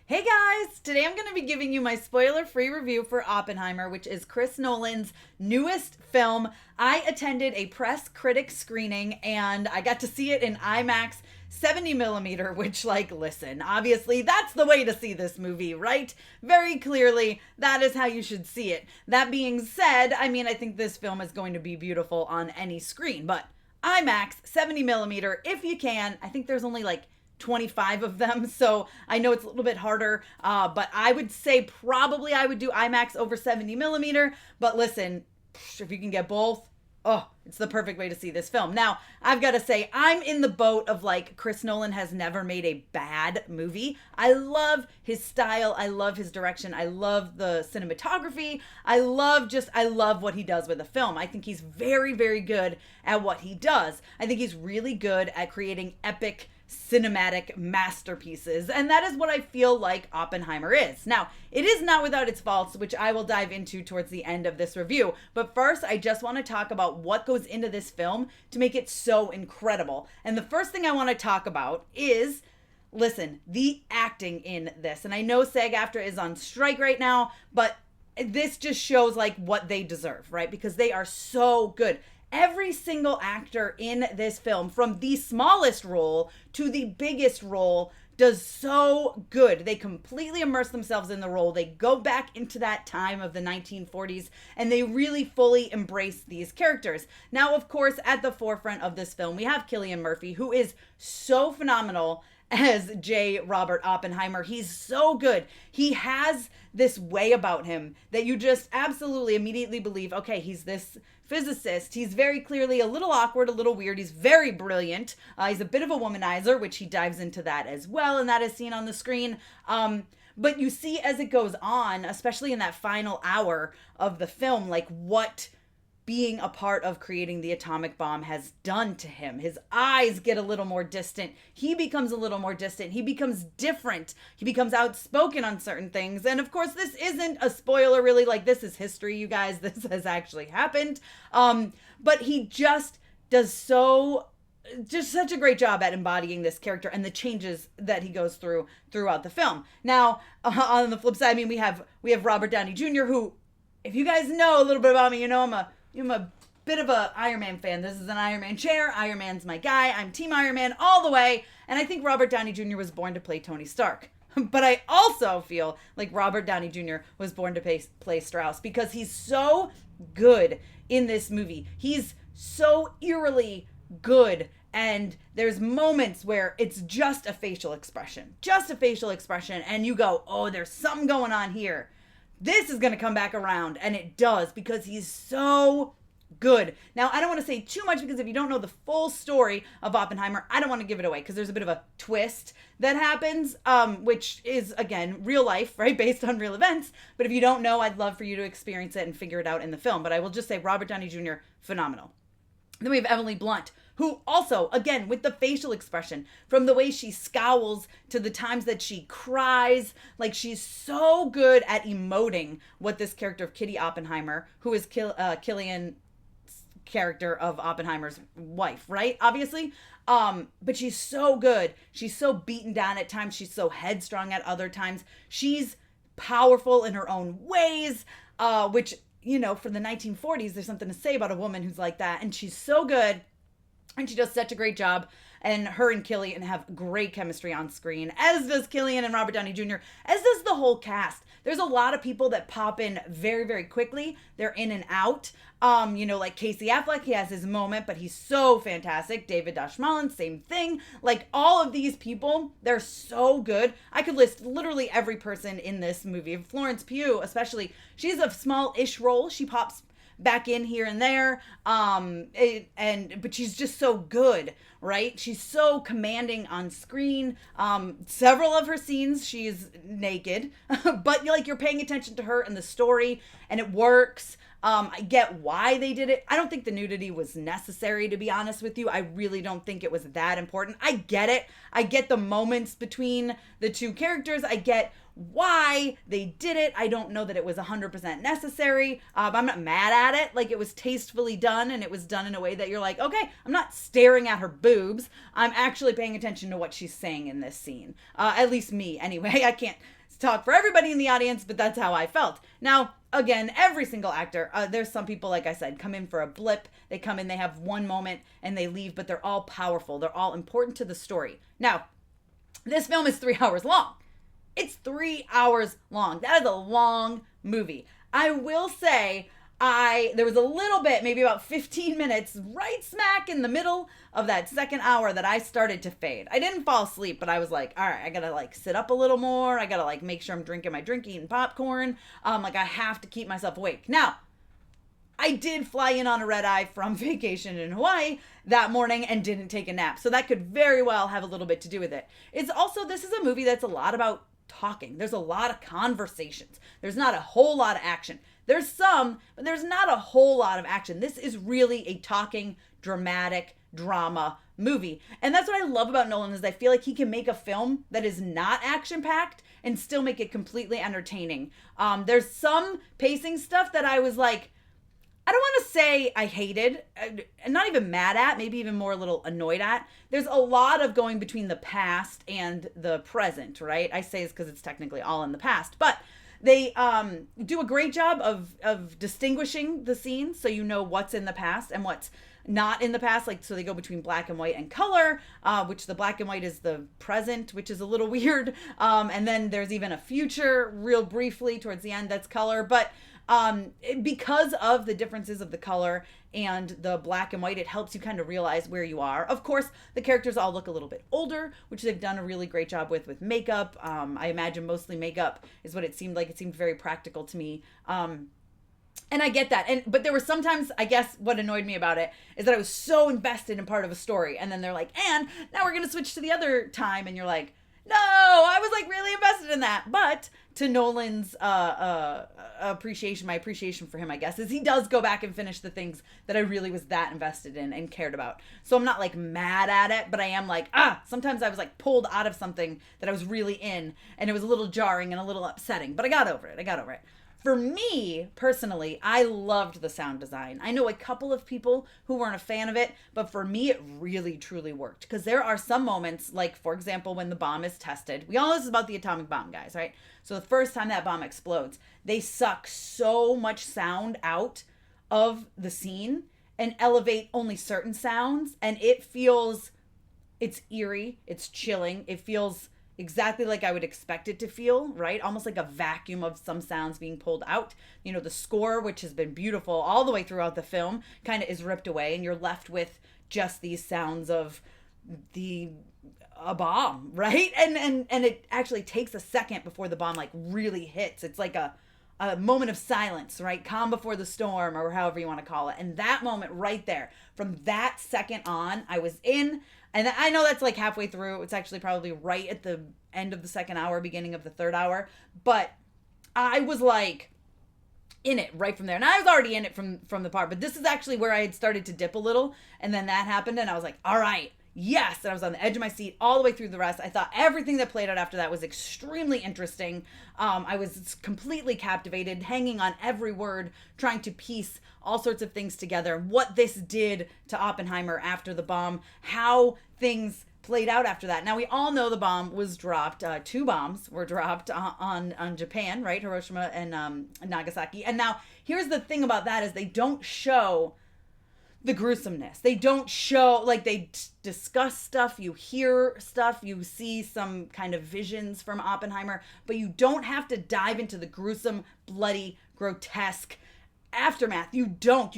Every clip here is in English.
Hey guys! Today I'm going to be giving you my spoiler-free review for Oppenheimer, which is Chris Nolan's newest film. I attended a press critic screening and I got to see it in IMAX 70mm, which, listen, obviously that's the way to see this movie, right? Very clearly, that is how you should see it. That being said, I think this film is going to be beautiful on any screen, but IMAX 70mm, if you can. I think there's only 25 of them, so I know it's a little bit harder, but I would say probably I would do IMAX over 70mm, but listen, if you can get both, it's the perfect way to see this film. Now, I've got to say, I'm in the boat of Chris Nolan has never made a bad movie. I love his style. I love his direction. I love the cinematography. I love what he does with a film. I think he's very, very good at what he does. I think he's really good at creating epic cinematic masterpieces, and that is what I feel like Oppenheimer is. Now, it is not without its faults, which I will dive into towards the end of this review, but first I just want to talk about what goes into this film to make it so incredible. And the first thing I want to talk about is, listen, the acting in this. And I know SAG-AFTRA is on strike right now, but this just shows what they deserve, right? Because they are so good. Every single actor in this film, from the smallest role to the biggest role, does so good. They completely immerse themselves in the role. They go back into that time of the 1940s and they really fully embrace these characters. Now, of course, at the forefront of this film, we have Cillian Murphy, who is so phenomenal as J. Robert Oppenheimer. He's so good. He has this way about him that you just absolutely immediately believe, okay, he's this physicist. He's very clearly a little awkward, a little weird. He's very brilliant. He's a bit of a womanizer, which he dives into that as well, and that is seen on the screen. But you see as it goes on, especially in that final hour of the film, what being a part of creating the atomic bomb has done to him. His eyes get a little more distant. He becomes a little more distant. He becomes different. He becomes outspoken on certain things. And of course, this isn't a spoiler, really. This is history, you guys. This has actually happened. But he just does such a great job at embodying this character and the changes that he goes through throughout the film. Now, on the flip side, we have Robert Downey Jr., who, if you guys know a little bit about me, I'm a bit of a Iron Man fan. This is an Iron Man chair. Iron Man's my guy. I'm Team Iron Man all the way. And I think Robert Downey Jr. was born to play Tony Stark. But I also feel like Robert Downey Jr. was born to play Strauss because he's so good in this movie. He's so eerily good. And there's moments where it's just a facial expression. And you go, oh, there's something going on here. This is going to come back around, and it does, because he's so good. Now, I don't want to say too much, because if you don't know the full story of Oppenheimer, I don't want to give it away, because there's a bit of a twist that happens, which is, again, real life, right, based on real events. But if you don't know, I'd love for you to experience it and figure it out in the film. But I will just say Robert Downey Jr., phenomenal. Then we have Emily Blunt, who also, again, with the facial expression, from the way she scowls to the times that she cries, she's so good at emoting what this character of Kitty Oppenheimer, who is Cillian's character of Oppenheimer's wife, right? Obviously. But she's so good. She's so beaten down at times. She's so headstrong at other times. She's powerful in her own ways, which, for the 1940s, there's something to say about a woman who's like that. And she's so good. And she does such a great job. And her and Cillian have great chemistry on screen, as does Cillian and Robert Downey Jr., as does the whole cast. There's a lot of people that pop in very, very quickly. They're in and out. Like Casey Affleck, he has his moment, but he's so fantastic. David Dashmalin, same thing. All of these people, they're so good. I could list literally every person in this movie. Florence Pugh, especially, she's a small-ish role. She pops back in here and there, but she's just so good, right? She's so commanding on screen. Several of her scenes, she's naked, but you're paying attention to her and the story, and it works. I get why they did it. I don't think the nudity was necessary, to be honest with you. I really don't think it was that important. I get it. I get the moments between the two characters. I get why they did it. I don't know that it was 100% necessary. I'm not mad at it. It was tastefully done, and it was done in a way that you're like, okay, I'm not staring at her boobs. I'm actually paying attention to what she's saying in this scene. At least me, anyway. I can't talk for everybody in the audience, but that's how I felt. Now, again, every single actor, there's some people, like I said, come in for a blip. They come in, they have one moment, and they leave, but they're all powerful. They're all important to the story. Now, this film is 3 hours long. It's 3 hours long. That is a long movie. I will say, there was a little bit, maybe about 15 minutes, right smack in the middle of that second hour that I started to fade. I didn't fall asleep, but I was like, all right, I gotta like sit up a little more. I gotta like make sure I'm drinking my drink, eating popcorn. Like I have to keep myself awake. Now, I did fly in on a red eye from vacation in Hawaii that morning and didn't take a nap. So that could very well have a little bit to do with it. It's also, this is a movie that's a lot about talking. There's a lot of conversations. There's not a whole lot of action. There's some, but there's not a whole lot of action. This is really a talking, dramatic drama movie. And that's what I love about Nolan is I feel like he can make a film that is not action-packed and still make it completely entertaining. There's some pacing stuff that I was like, I don't want to say I hated, and not even mad at, maybe even more a little annoyed at. There's a lot of going between the past and the present, right? I say this because it's technically all in the past, but they do a great job of distinguishing the scenes so you know what's in the past and what's not in the past. Like, so they go between black and white and color, which the black and white is the present, which is a little weird. And then there's even a future real briefly towards the end that's color. But because of the differences of the color and the black and white, it helps you kind of realize where you are. Of course, the characters all look a little bit older, which they've done a really great job with makeup. I imagine mostly makeup is what it seemed like. It seemed very practical to me. And I get that. But there were sometimes, I guess what annoyed me about it is that I was so invested in part of a story. And then they're like, and now we're going to switch to the other time. And you're like, no, I was like really invested in that. But to Nolan's appreciation, my appreciation for him, I guess, is he does go back and finish the things that I really was that invested in and cared about. So I'm not like mad at it, but I am like, sometimes I was like pulled out of something that I was really in, and it was a little jarring and a little upsetting, but I got over it. For me, personally, I loved the sound design. I know a couple of people who weren't a fan of it, but for me, it really, truly worked. Because there are some moments, like, for example, when the bomb is tested. We all know this is about the atomic bomb, guys, right? So the first time that bomb explodes, they suck so much sound out of the scene and elevate only certain sounds. And it's eerie, it's chilling, it feels exactly like I would expect it to feel, right? Almost like a vacuum of some sounds being pulled out. You know, the score, which has been beautiful all the way throughout the film, kind of is ripped away, and you're left with just these sounds of a bomb, right? And it actually takes a second before the bomb like really hits. It's like a moment of silence, right? Calm before the storm, or however you want to call it. And that moment right there, from that second on, I was in. And I know that's like halfway through. It's actually probably right at the end of the second hour, beginning of the third hour. But I was like in it right from there. And I was already in it from the part. But this is actually where I had started to dip a little. And then that happened. And I was like, all right, yes. And I was on the edge of my seat all the way through the rest. I thought everything that played out after that was extremely interesting. I was completely captivated, hanging on every word, trying to piece all sorts of things together. What this did to Oppenheimer after the bomb, how things played out after that. Now, we all know the bomb was dropped. 2 bombs were dropped on Japan, right? Hiroshima and Nagasaki. And now, here's the thing about that is they don't show the gruesomeness. They don't show, like, they discuss stuff, you hear stuff, you see some kind of visions from Oppenheimer, but you don't have to dive into the gruesome, bloody, grotesque aftermath. You don't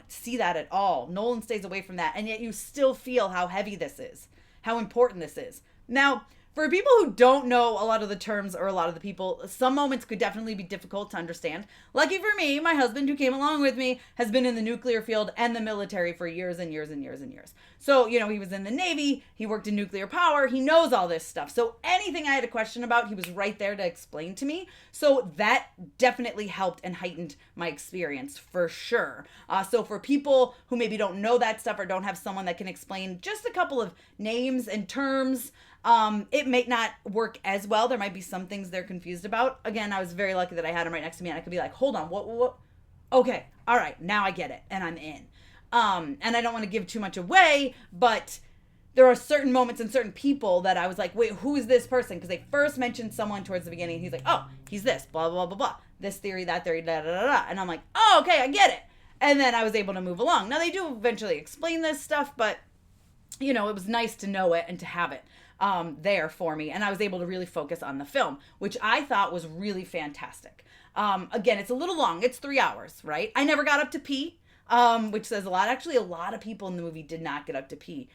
see that at all. Nolan stays away from that, and yet you still feel how heavy this is, how important this is. Now, for people who don't know a lot of the terms or a lot of the people, some moments could definitely be difficult to understand. Lucky for me, my husband, who came along with me, has been in the nuclear field and the military for years and years and years and years. So, you know, he was in the Navy, he worked in nuclear power, he knows all this stuff. So anything I had a question about, he was right there to explain to me. So that definitely helped and heightened my experience for sure. So for people who maybe don't know that stuff or don't have someone that can explain just a couple of names and terms, it may not work as well. There might be some things they're confused about. Again, I was very lucky that I had him right next to me and I could be like, hold on, what? Okay, all right, now I get it, and I'm in. And I don't want to give too much away, but there are certain moments and certain people that I was like, wait, who is this person? Because they first mentioned someone towards the beginning. And he's like, oh, he's this, blah, blah, blah, blah. This theory, that theory, da, da, da, da. And I'm like, oh, okay, I get it. And then I was able to move along. Now, they do eventually explain this stuff, but, it was nice to know it and to have it there for me. And I was able to really focus on the film, which I thought was really fantastic. Again, it's a little long. It's 3 hours, right? I never got up to pee. Which says a lot. Actually, a lot of people in the movie did not get up to pee,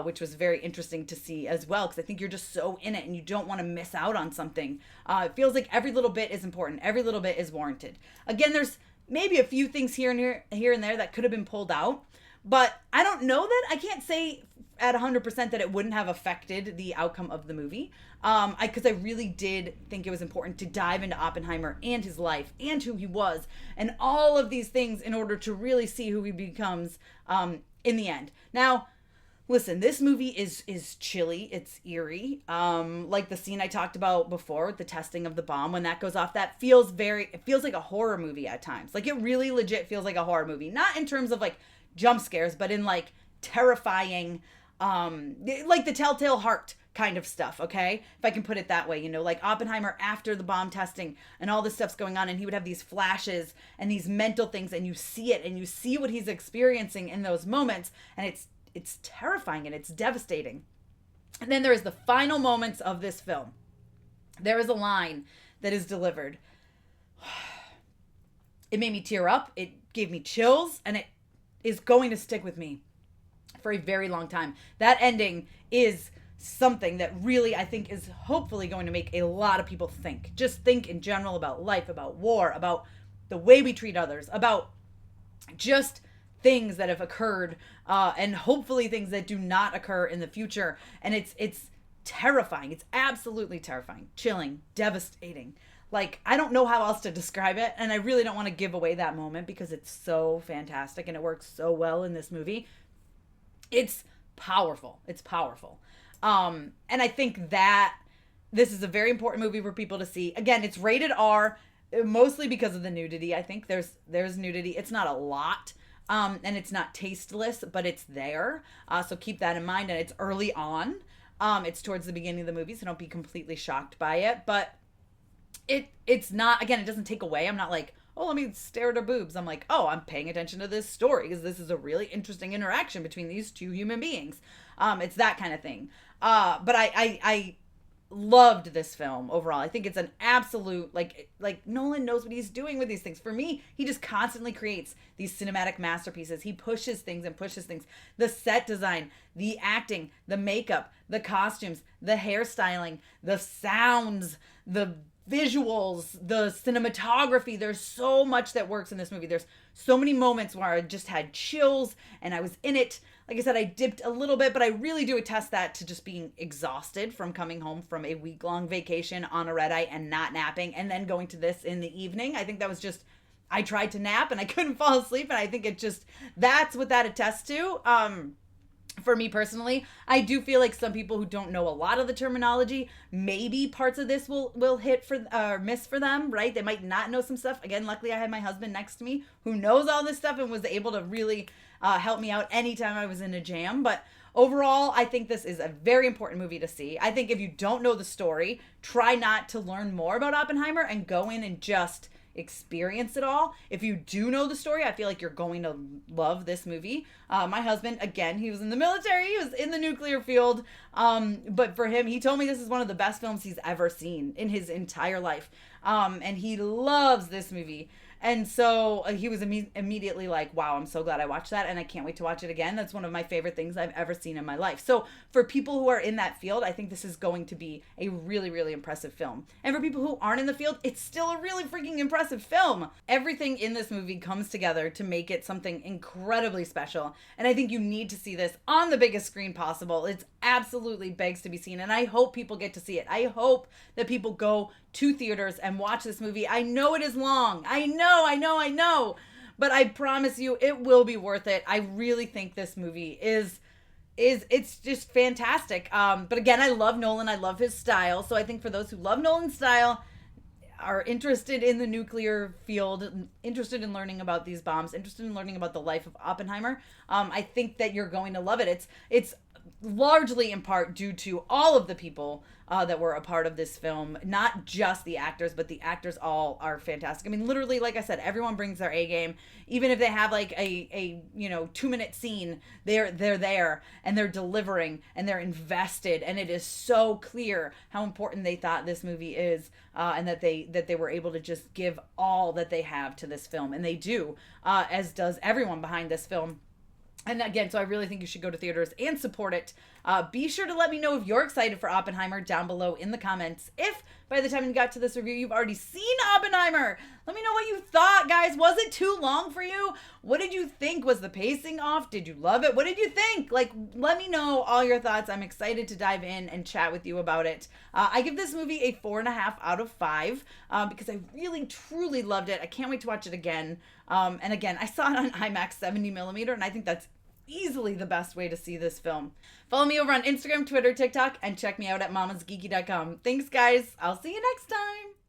which was very interesting to see as well, because I think you're just so in it and you don't want to miss out on something. It feels like every little bit is important. Every little bit is warranted. Again, there's maybe a few things here and there that could have been pulled out, but I don't know that. I can't say at 100% that it wouldn't have affected the outcome of the movie. Because I really did think it was important to dive into Oppenheimer and his life and who he was and all of these things in order to really see who he becomes in the end. Now, listen, this movie is chilly. It's eerie. Like the scene I talked about before with the testing of the bomb, when that goes off, it feels like a horror movie at times. Like, it really legit feels like a horror movie. Not in terms of like jump scares, but in like terrifying, like the Telltale Heart kind of stuff, okay? If I can put it that way, like Oppenheimer after the bomb testing and all this stuff's going on, and he would have these flashes and these mental things, and you see it and you see what he's experiencing in those moments, and it's terrifying and it's devastating. And then there is the final moments of this film. There is a line that is delivered. It made me tear up. It gave me chills, and it is going to stick with me for a very long time. That ending is something that really, I think, is hopefully going to make a lot of people think. Just think in general about life, about war, about the way we treat others, about just things that have occurred, and hopefully things that do not occur in the future. And it's terrifying. It's absolutely terrifying, chilling, devastating. Like, I don't know how else to describe it, and I really don't want to give away that moment because it's so fantastic and it works so well in this movie. It's powerful. It's powerful. And I think that this is a very important movie for people to see. Again, it's rated R, mostly because of the nudity. I think there's nudity. It's not a lot, and it's not tasteless, but it's there. So keep that in mind. And it's early on. It's towards the beginning of the movie, so don't be completely shocked by it. But it's not, again, it doesn't take away. I'm not like, oh, let me stare at her boobs. I'm like, oh, I'm paying attention to this story because this is a really interesting interaction between these two human beings. It's that kind of thing. But I loved this film overall. I think it's an absolute, like Nolan knows what he's doing with these things. For me, he just constantly creates these cinematic masterpieces. He pushes things and pushes things. The set design, the acting, the makeup, the costumes, the hairstyling, the sounds, the visuals, the cinematography. There's so much that works in this movie. There's so many moments where I just had chills and I was in it. Like I said, I dipped a little bit, but I really do attest that to just being exhausted from coming home from a week-long vacation on a red-eye and not napping, and then going to this in the evening. I think that was just, I tried to nap and I couldn't fall asleep, and I think it just, that's what that attests to. For me personally, I do feel like some people who don't know a lot of the terminology, maybe parts of this will hit for miss for them, right? They might not know some stuff. Again, luckily I had my husband next to me who knows all this stuff and was able to really help me out anytime I was in a jam. But overall, I think this is a very important movie to see. I think if you don't know the story, try not to learn more about Oppenheimer and go in and just experience it all. If you do know the story, I feel like you're going to love this movie. My husband, again, he was in the military, he was in the nuclear field, but for him, he told me this is one of the best films he's ever seen in his entire life, and he loves this movie. And so he was immediately like, wow, I'm so glad I watched that, and I can't wait to watch it again. That's one of my favorite things I've ever seen in my life. So for people who are in that field, I think this is going to be a really, really impressive film. And for people who aren't in the field, it's still a really freaking impressive film. Everything in this movie comes together to make it something incredibly special. And I think you need to see this on the biggest screen possible. It's absolutely begs to be seen, and I hope people get to see it. I hope that people go to theaters and watch this movie. I know it is long. I know. But I promise you it will be worth it. I really think this movie is it's just fantastic. But again, I love Nolan. I love his style. So I think for those who love Nolan's style, are interested in the nuclear field, interested in learning about these bombs, interested in learning about the life of Oppenheimer, I think that you're going to love it. It's largely in part due to all of the people that were a part of this film, not just the actors, but the actors all are fantastic. I mean, literally, like I said, everyone brings their A game. Even if they have like a 2-minute scene, they're there and they're delivering and they're invested, and it is so clear how important they thought this movie is, and that they were able to just give all that they have to this film, and they do, as does everyone behind this film. And again, so I really think you should go to theaters and support it. Be sure to let me know if you're excited for Oppenheimer down below in the comments. If by the time you got to this review, you've already seen Oppenheimer, let me know what you thought, guys. Was it too long for you? What did you think? Was the pacing off? Did you love it? What did you think? Like, let me know all your thoughts. I'm excited to dive in and chat with you about it. I give this movie a 4.5 out of 5 because I really, truly loved it. I can't wait to watch it again. And again, I saw it on IMAX 70mm, and I think that's easily the best way to see this film. Follow me over on Instagram, Twitter, TikTok, and check me out at mamasgeeky.com. Thanks, guys. I'll see you next time.